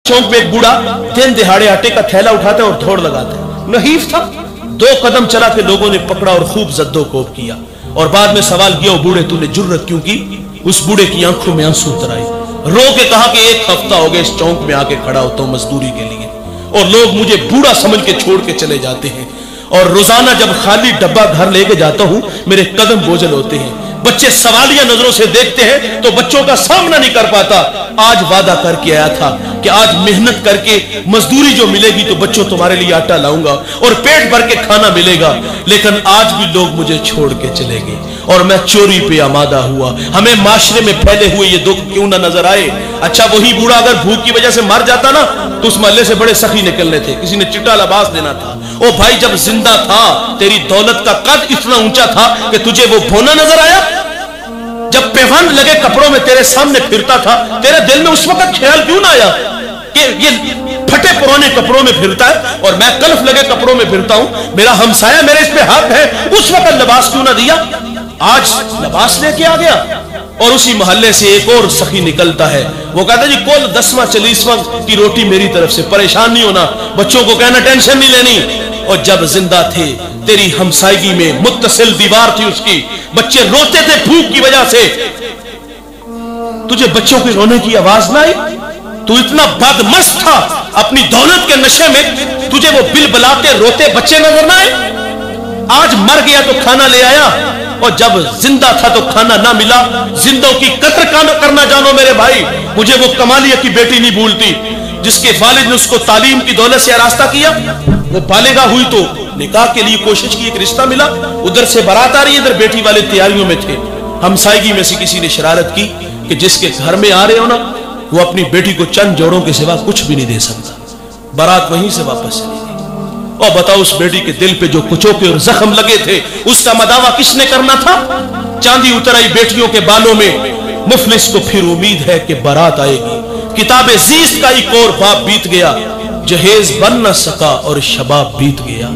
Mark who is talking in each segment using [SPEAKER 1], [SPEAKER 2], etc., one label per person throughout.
[SPEAKER 1] चौक में एक बूढ़ा दिन दिहाड़े आटे का थैला उठाता है और दौड़ लगाता है। नहीफ था, 2 कदम चला के लोगों ने पकड़ा और खूब जद्दोकोब किया। और बाद में सवाल किया, बूढ़े तूने जुर्रत क्यों की? उस बूढ़े की आंखों में आंसू उतर आए, रो के कहा कि 1 हफ्ता हो गया इस चौक में आके खड़ा होता हूं मजदूरी के लिए, और लोग मुझे बूढ़ा समझ के छोड़ के चले जाते हैं, और रोजाना जब खाली डब्बा घर लेके जाता हूं मेरे कदम बोझल होते हैं, बच्चे सवालिया नजरों से देखते हैं तो बच्चों का सामना नहीं कर पाता। आज वादा करके आया था कि आज मेहनत करके मजदूरी जो मिलेगी तो बच्चों तुम्हारे लिए आटा लाऊंगा और पेट भर के खाना मिलेगा, लेकिन आज भी लोग मुझे छोड़ के चले गए और मैं चोरी पे आमादा हुआ। हमें माशरे में फैले हुए ये दुख क्यों ना नजर आए? अच्छा, वही बूढ़ा अगर भूख की वजह से मर जाता ना तो उस महल्ले से बड़े सखी निकलने थे, किसी ने चिट्टा लिबास देना था। ओ भाई, जब जिंदा था तेरी दौलत का कद इतना ऊंचा था कि तुझे वो भोना नजर आया? जब पेवंद लगे कपड़ों में तेरे सामने फिरता था, तेरे दिल में उस वक्त ख्याल क्यों ना आया कि ये फटे पुराने कपड़ों में फिरता है और मैं कल्फ लगे कपड़ों में फिरता हूं, मेरा हमसाया मेरे इस पे हक है, उस वक्त लिबास क्यों ना दिया? आज लिबास लेके आ गया। और उसी मोहल्ले से एक और सखी निकलता है, वो कहता है जी कुल 10वां 40वां की रोटी मेरी तरफ से, परेशान नहीं होना, बच्चों को कहना टेंशन नहीं लेनी। और जब जिंदा थे तेरी हमसायगी में मुत्तसिल दीवार थी उसकी, बच्चे रोते थे भूख की वजह से, तुझे बच्चों के रोने की आवाज ना आई? तू इतना बदमस्त था अपनी दौलत के नशे में, तुझे वो बिलबलाते रोते बच्चे नजर ना आए? आज मर गया तो खाना ले आया, और जब जिंदा था तो खाना ना मिला। जिंदों की कदर करना जानो मेरे भाई। मुझे वो कमालिया की बेटी नहीं भूलती जिसके वालिद ने उसको तालीम की दौलत से आरास्ता किया। वो बालिगा हुई तो निकाह के लिए कोशिश की, एक रिश्ता मिला, उधर से बारात आ रही, इधर बेटी वाले तैयारियों में थे। हमसायगी में से किसी ने शरारत की कि जिसके घर में आ रहे हो ना वो अपनी बेटी को चंद जोड़ों के सिवा कुछ भी नहीं दे सकता। बारात वहीं से वापस चली गई। और बताओ, उस बेटी के दिल पे जो कुचोके और जख्म लगे थे उसका मदावा किसने करना था? चांदी उतर आई बेटियों के बालों में। मुफलिस को फिर उम्मीद है कि बारात आएगी। किताबे ज़ीस्त का एक और बाप बीत गया, जहेज बन न सका और शबाब बीत गया।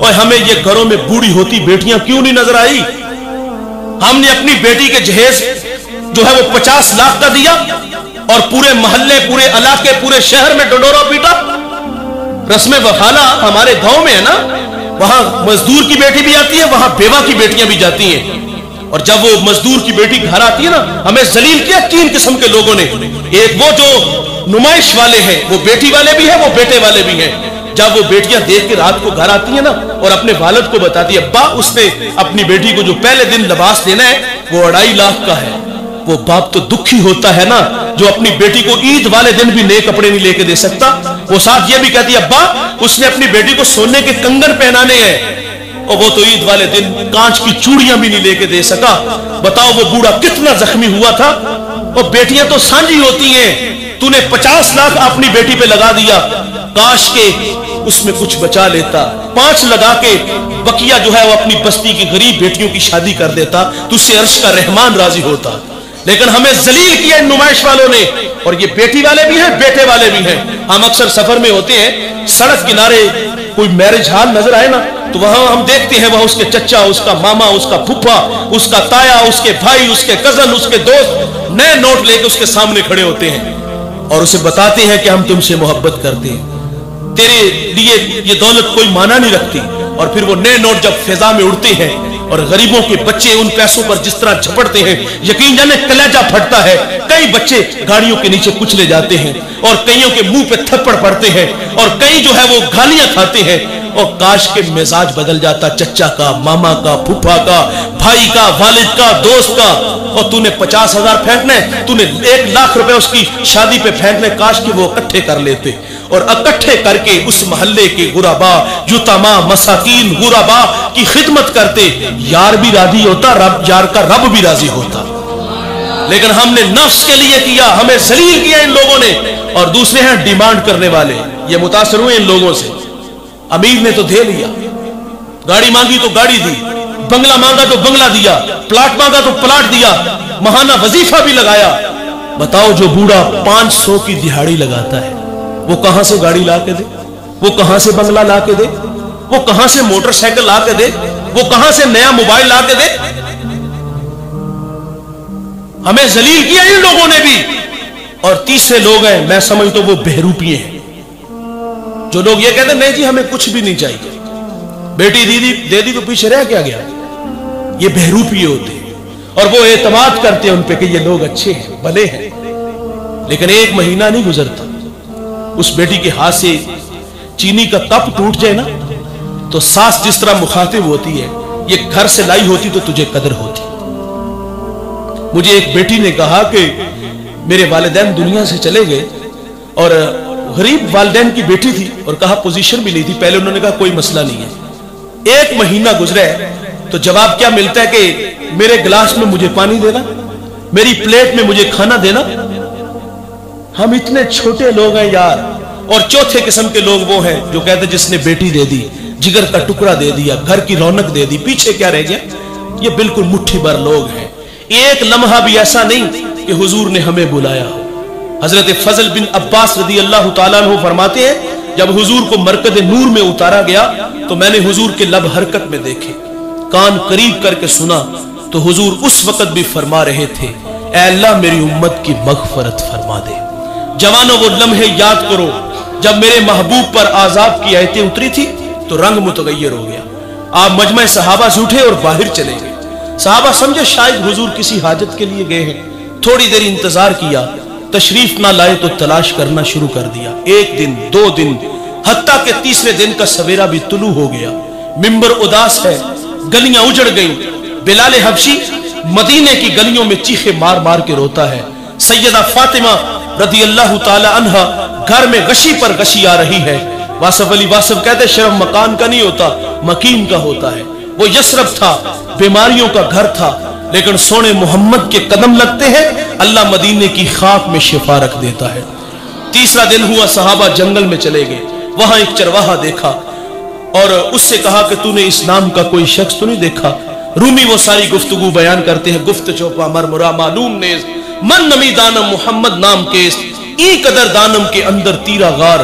[SPEAKER 1] और हमें ये घरों में बूढ़ी होती बेटियां क्यों नहीं नजर आई? हमने अपनी बेटी के जहेज जो है वो 50 लाख का दिया और पूरे मोहल्ले, पूरे इलाके, पूरे शहर में डंडोरा पीटा। रस्म वखाला हमारे गांव में है ना, वहां मजदूर की बेटी भी आती है, वहां बेवा की बेटियां भी जाती हैं। और जब वो मजदूर की बेटी घर आती है ना, हमें जलील किया 3 किस्म के लोगों ने। एक वो जो नुमाइश वाले हैं, वो बेटी वाले भी हैं, वो बेटे वाले भी हैं। जब वो बेटियां देख के रात को घर आती है ना और अपने वालिद को बताती है, अब्बा उसने अपनी बेटी को जो पहले दिन लिबास देना है वो 2.5 लाख का है। वो बाप तो दुखी होता है ना जो अपनी बेटी को ईद वाले दिन भी नए कपड़े नहीं लेके दे सकता। वो साथ ये भी कहती है, अब्बा उसने अपनी बेटी को सोने के कंगन पहनाने हैं और वो तो ईद वाले दिन कांच की चूड़ियां भी नहीं लेके दे सका। बताओ वो बूढ़ा कितना जख्मी हुआ था। और बेटियां तो सांझी होती हैं, तूने 50 लाख अपनी बेटी पे लगा दिया, काश के उसमें कुछ बचा लेता। 5 लगा के बकिया जो है वो अपनी बस्ती की गरीब बेटियों की शादी कर देता, तुझसे अर्श का रहमान राजी होता। लेकिन हमें जलील किया इन नुमाइश वालों ने। और ये बेटी वाले भी हैं, बेटे वाले भी हैं। हम अक्सर सफर में होते हैं, सड़क किनारे कोई मैरिज हॉल नजर आए ना तो वहां हम देखते हैं वहां उसके चचा, उसका मामा, उसका फूफा, उसका ताया, उसके भाई, उसके कजन, उसके दोस्त नए नोट लेके उसके सामने खड़े होते हैं और उसे बताते हैं कि हम तुमसे मोहब्बत करते हैं, तेरे लिए ये दौलत कोई माना नहीं रखती। और फिर वो नए नोट जब फिजा में उड़ते हैं और गरीबों के बच्चे उन पैसों पर जिस तरह झपटते हैं, यकीन जाने कलेजा फटता है। कई बच्चे गाड़ियों के नीचे कुचले जाते हैं और कईयों के मुंह पे थप्पड़ पड़ते हैं और कई जो है वो गालियां खाते हैं। और काश के मिजाज बदल जाता चचा का, मामा का, फूफा का, भाई का, वालिद का, दोस्त का। और तूने 50,000 फेंकने, तूने 1 लाख रुपए उसकी शादी पे फेंकने, काश के वो इकट्ठे कर लेते और इकट्ठे करके उस मोहल्ले के गुराबा, युतमा, मसाकीन, गुराबा की खिदमत करते। यार भी राजी होता, रब यार का रब भी राजी होता। लेकिन हमने नफ्स के लिए किया, हमें जलील किया इन लोगों ने। और दूसरे हैं डिमांड करने वाले, ये मुतासर हुए इन लोगों से। अमीर ने तो दे लिया, गाड़ी मांगी तो गाड़ी दी, बंगला मांगा तो बंगला दिया, प्लाट मांगा तो प्लाट दिया, महाना वजीफा भी लगाया। बताओ जो बूढ़ा 500 की दिहाड़ी लगाता है वो कहां से गाड़ी ला के दे, वो कहां से बंगला ला के दे, वो कहां से मोटरसाइकिल ला के दे, वो कहां से नया मोबाइल ला के दे? हमें जलील किया इन लोगों ने भी। और तीसरे लोग हैं, मैं समझता हूं वो बहरूपिये हैं। जो लोग ये कहते हैं नहीं जी हमें कुछ भी नहीं चाहिए, बेटी दीदी दे दी तो पीछे रह क्या गया, ये बहरूपिये होते हैं और वो एतमाद करते हैं उन पे कि ये लोग अच्छे हैं, भले हैं। लेकिन एक महीना नहीं गुजरता, उस बेटी के हाथ से चीनी का कप टूट जाए ना तो सास जिस तरह मुखातिब होती है, ये घर से लाई होती तो तुझे कदर होती। मुझे एक बेटी ने कहा कि मेरे वालिदैन दुनिया से चले गए और गरीब वालिदैन की बेटी थी और कहा पोजीशन भी नहीं थी। पहले उन्होंने कहा कोई मसला नहीं है। एक महीना गुजरा है तो जवाब क्या मिलता है कि मेरे गिलास में मुझे पानी देना, मेरी प्लेट में मुझे खाना देना। हम इतने छोटे लोग हैं यार। और चौथे किस्म के लोग वो हैं जो कहते जिसने बेटी दे दी, जिगर का टुकड़ा दे दिया, घर की रौनक दे दी, पीछे क्या रह गया। ये बिल्कुल मुट्ठी भर लोग हैं। एक लम्हा भी ऐसा नहीं कि हुजूर ने हमें बुलाया हो। हजरत फजल बिन अब्बास रदी अल्लाह तआला अन्हु फरमाते हैं जब हुजूर को मरकद नूर में उतारा गया तो मैंने हुजूर के लब हरकत में देखे, कान करीब करके सुना तो हुजूर उस वक्त भी फरमा रहे थे ऐ अल्लाह मेरी उम्मत की मगफरत फरमा दे। जवानों वो लम्हे याद करो जब मेरे महबूब पर आजाब की आयतें उतरी थी तो रंग मुतगय्यर हो गया। आप मजमा सहाबा से उठे और बाहर चले गए। सहाबा समझे शायद हुजूर किसी हाजत के लिए गए हैं। थोड़ी देर इंतजार किया, तशरीफ ना लाए तो तलाश करना शुरू कर दिया। एक दिन, 2 दिन, हत्ता के तीसरे दिन का सवेरा भी तुलू हो गया। मिंबर उदास है, गलियां उजड़ गईं। बिलाल हबशी मदीने की गलियों में चीखे मार मार के रोता है। सैयदा फातिमा रदी अल्लाह ताला अन्हा घर में गशी पर गशी आ रही है। वासफ अली वासफ कहते शर्फ मकान का नहीं होता, मकीन का होता है। वो यसरब था, बीमारियों का घर था, लेकिन सोने मोहम्मद के कदम लगते हैं, अल्लाह मदीने की खाक में शिफा रख देता है। तीसरा दिन हुआ, सहाबा जंगल में चले गए। वहां एक चरवाहा देखा और उससे कहा कि तूने इस्लाम का कोई शख्स तो नहीं देखा। रूमी वो सारी गुफ्तगू बयान करते हैं। गुफ्त चौपा मरमुरा मालूम ने मन नमी दानम मोहम्मद नाम के ई कदर दानम के अंदर तीरा गार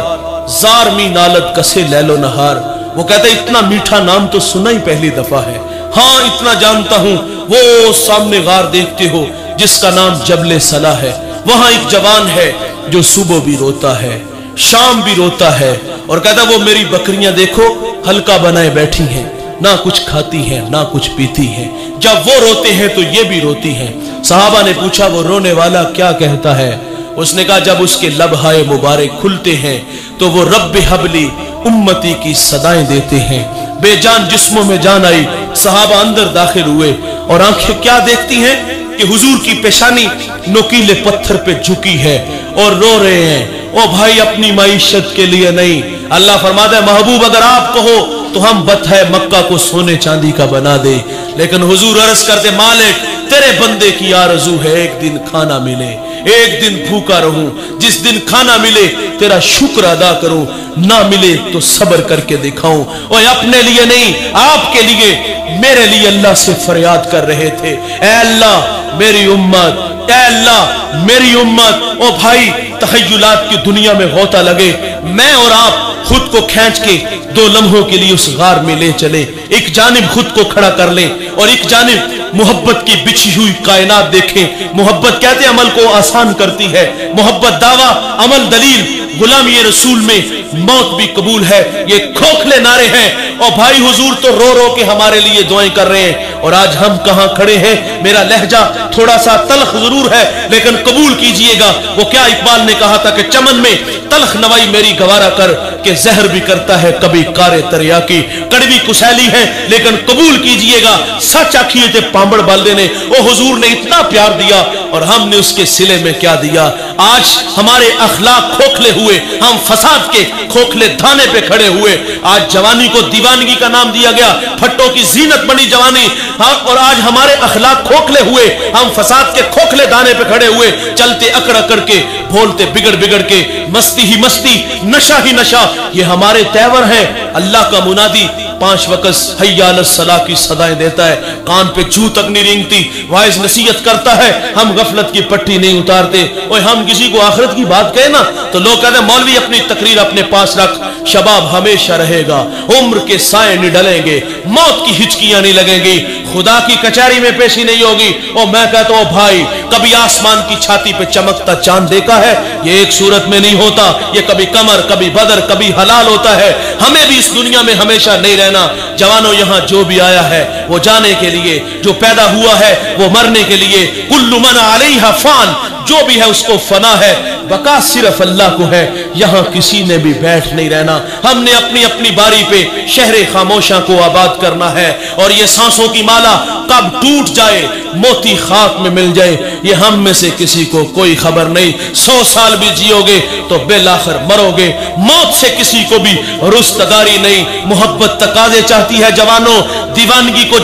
[SPEAKER 1] जार मी नालत कसे लैलो नहार। वो कहता है इतना मीठा नाम तो सुना ही पहली दफा है। हाँ इतना जानता हूं, वो सामने गार देखते हो जिसका नाम जबले सला है। वहां एक जवान है जो सुबह भी रोता है, शाम भी रोता है और कहता वो मेरी बकरियां देखो हल्का बनाए बैठी हैं, ना कुछ खाती हैं ना कुछ पीती हैं। जब वो रोते हैं तो ये भी रोती हैं। सहाबा ने पूछा वो रोने वाला क्या कहता है? उसने कहा जब उसके लबहाए मुबारक खुलते हैं तो वो रब्बे हबली उम्मती की सदाएं देते हैं। बेजान जिस्मों में जान आई। सहाबा अंदर दाखिल हुए और आंखें क्या देखती हैं कि हुजूर की पेशानी नोकीले पत्थर पे झुकी है और रो रहे हैं। ओ भाई अपनी माईशत के लिए नहीं, अल्लाह फरमाता है महबूब अगर आप कहो तो हम बतह मक्का को सोने चांदी का बना दे। लेकिन हुजूर अर्ज करते मालिक तेरे बंदे की आरज़ू है एक दिन खाना मिले, एक दिन भूखा रहूं, जिस दिन खाना मिले तेरा शुक्र अदा करूं, ना मिले तो सब्र करके दिखाऊं। और अपने लिए नहीं आपके लिए, मेरे लिए अल्लाह से फरियाद कर रहे थे ऐ अल्लाह मेरी उम्मत, ऐ अल्लाह मेरी उम्मत। ओ भाई तहय्युलात की दुनिया में गोता लगे, मैं और आप खुद को खींच के 2 लम्हों के लिए उस गार में ले चले। एक जानिब खुद को खड़ा कर लें और एक जानिब मोहब्बत की बिछी हुई कायनात देखें। मोहब्बत कहते अमल को आसान करती है। मोहब्बत दावा, अमल दलील, गुलामी रसूल में मौत भी कबूल है। ये खोखले नारे हैं और भाई हुजूर तो रो रो के हमारे लिए दुआएं कर रहे हैं और आज हम कहां खड़े हैं। मेरा लहजा थोड़ा सा तलख जरूर है लेकिन कबूल कीजिएगा वो क्या इकबाल ने कहा था कि चमन में तलख नवाई मेरी गवारा कर के जहर भी करता है कभी कारे तरिया की। कड़वी कुशैली है लेकिन कबूल कीजिएगा सच आखिए थे पांबड़ बाल्दे ने। ओ हुजूर ने इतना प्यार दिया और हमने उसके सिले में क्या दिया। आज हमारे अखलाक खोखले हुए, हम फसाद के खोखले धाने पे खड़े हुए। आज जवानी को दीवानगी का नाम दिया गया, फट्टों की जीनत बनी जवानी। हाँ, और आज हमारे अखलाक खोखले हुए, हम फसाद के खोखले दाने पे खड़े हुए, चलते अकड़ अकड़ के, बोलते बिगड़ बिगड़ के, मस्ती ही मस्ती, नशा ही नशा, ये हमारे तेवर हैं। अल्लाह का मुनादी 5 वक्त हय्या अलस सलाह की सदाएं देता है, कान पे जू तक नहीं रेंगती, वाइज नसीहत करता है, हम गफलत की पट्टी नहीं उतारते। और हम किसी को आखिरत की बात कहें ना तो लोग कहते हैं मौलवी अपनी तकरीर अपने पास रख, शबाब हमेशा रहेगा, उम्र के साए नहीं डलेंगे, मौत की हिचकियां नहीं लगेंगी, खुदा की कचहरी में पेशी नहीं होगी। और मैं कहता हूं भाई, कभी आसमान की छाती पे चमकता चांद देखा है? ये एक सूरत में नहीं होता, ये कभी कमर, कभी बदर, कभी हलाल होता है। हमें भी इस दुनिया में हमेशा नहीं रहना। जवानों, यहां जो भी आया है वो जाने के लिए, जो पैदा हुआ है वो मरने के लिए। कुल्लु मन अलैहा फान, जो भी है उसको फना है, बका सिर्फ अल्लाह को है। यहां किसी ने भी बैठ नहीं रहना। हमने अपनी अपनी बारी पे शहरे खामोशा को आबाद करना है। और ये सांसों की माला कब टूट जाए, मोती खाक में मिल जाए, ये हम में से किसी को कोई खबर नहीं। 100 साल भी जियोगे तो बेलाखिर मरोगे। मौत से किसी को भी रुस्तगारी नहीं। मोहब्बत तकाजे चाहती है जवानों, दीवानगी को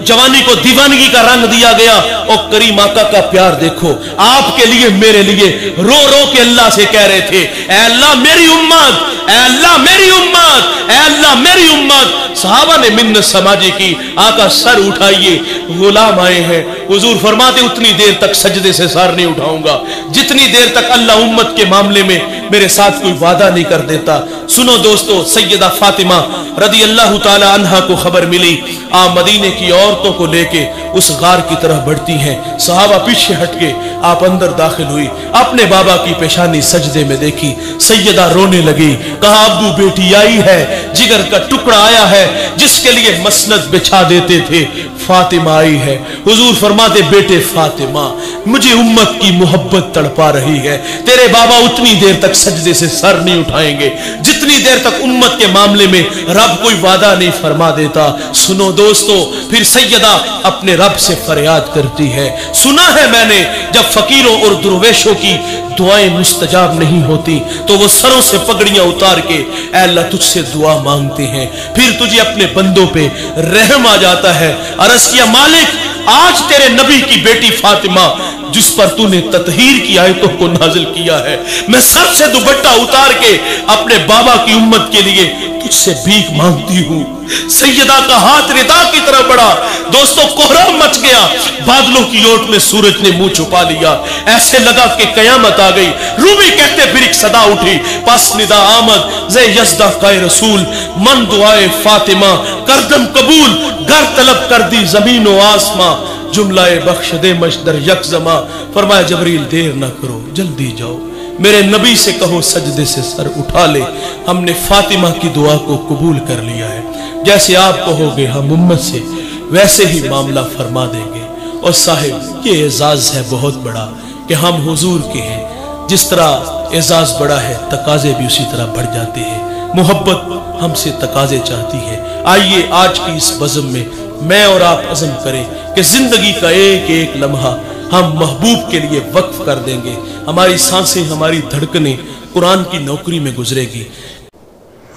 [SPEAKER 1] जवानी को दीवानगी का रंग दिया गया। और करीम आका का प्यार देखो, आपके लिए, मेरे लिए रो रो के अल्लाह से कह रहे थे, ऐ अल्लाह मेरी उम्मत, ऐ अल्लाह मेरी उम्मत, ऐ अल्लाह मेरी उम्मत। सहाबा ने मिन्नत समाजी की, आका सर उठाइए, गुलाम आए हैं। हुजूर फरमाते उतनी देर तक सजदे से सर नहीं उठाऊंगा जितनी देर तक अल्लाह उम्मत के मामले में मेरे साथ कोई वादा नहीं कर देता। सुनो दोस्तों, सैयदा फातिमा रदी अल्लाह ताला अन्हा को खबर मिली, आप मदीने की औरतों को लेके उस गार की तरफ बढ़ती हैं। सहाबा पीछे हटके आप अंदर दाखिल हुई, अपने बाबा की पेशानी सजदे में देखी, सैयदा रोने लगी, कहा अब्बू बेटी आई है, जिगर का टुकड़ा आया है, जिसके लिए मसनद बिछा देते थे, फातिमा आई है। हुजूर फरमाते, बेटे फातिमा, मुझे उम्मत की मोहब्बत तड़पा रही है। तेरे बाबा उतनी देर तक सजदे से सर नहीं उठाएंगे जितनी देर तक उम्मत के मामले में रब कोई वादा नहीं फरमा देता। सुनो दोस्तों, फिर सैयदा अपने रब से फरियाद करती है, सुना है मैंने जब फकीरों और दुर्वेशों की दुआएं मुस्तजाब नहीं होती तो वो सरों से पगड़ियां उतार के ऐ अल्लाह तुझसे दुआ मांगते हैं। फिर तुझे अपने बंदों पे रहम आ जाता है। अर्ज किया, मालिक आज तेरे नबी की बेटी फातिमा जिस पर तूने ततहीर की आयतों को नाजिल किया है, मैं सर से दुपट्टा उतार के अपने बाबा की उम्मत के लिए तुझसे भीख मांगती हूँ। सैयदा का हाथ रिदा की तरफ बढ़ा। दोस्तों, कोहराम मच गया, बादलों की ओट में सूरज ने मुंह छुपा लिया, ऐसे लगा कि कयामत आ गई। रूबी कहते फिर एक सदा उठी, पस निदा आमद जे यज़दा काए रसूल, मन दुआए फातिमा करदम कबूल, घर तलब कर दी जमीन व आसमां, जुमलाए बख्श दे मशदर यकजमा। फरमाया जबरील देर ना करो, जल्दी जाओ, मेरे नबी से कहो सजदे से सर उठा ले। हमने फातिमा की दुआ को कबूल कर लिया है, जैसे आप कहोगे हम उम्मत से वैसे ही मामला फरमा देंगे। और साहिब, ये एजाज है बहुत बड़ा कि हम हुजूर के हैं। जिस तरह एजाज बड़ा है, तकाजे भी उसी तरह बढ़ जाते हैं। मोहब्बत हमसे तकाजे चाहती है। आइए आज की इस बज़म में मैं और आप अज़म करें कि जिंदगी का एक एक लम्हा हम महबूब के लिए वक्फ कर देंगे। हमारी सांसें, हमारी धड़कनें कुरान की नौकरी में गुजरेगी।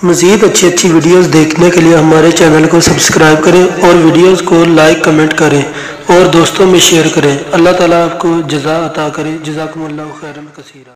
[SPEAKER 2] मज़ीद अच्छी वीडियोस देखने के लिए हमारे चैनल को सब्सक्राइब करें और वीडियोस को लाइक कमेंट करें और दोस्तों में शेयर करें। अल्लाह ताला आपको जज़ा अता करे। जज़ाकुमुल्लाहु खैरन कसीरा।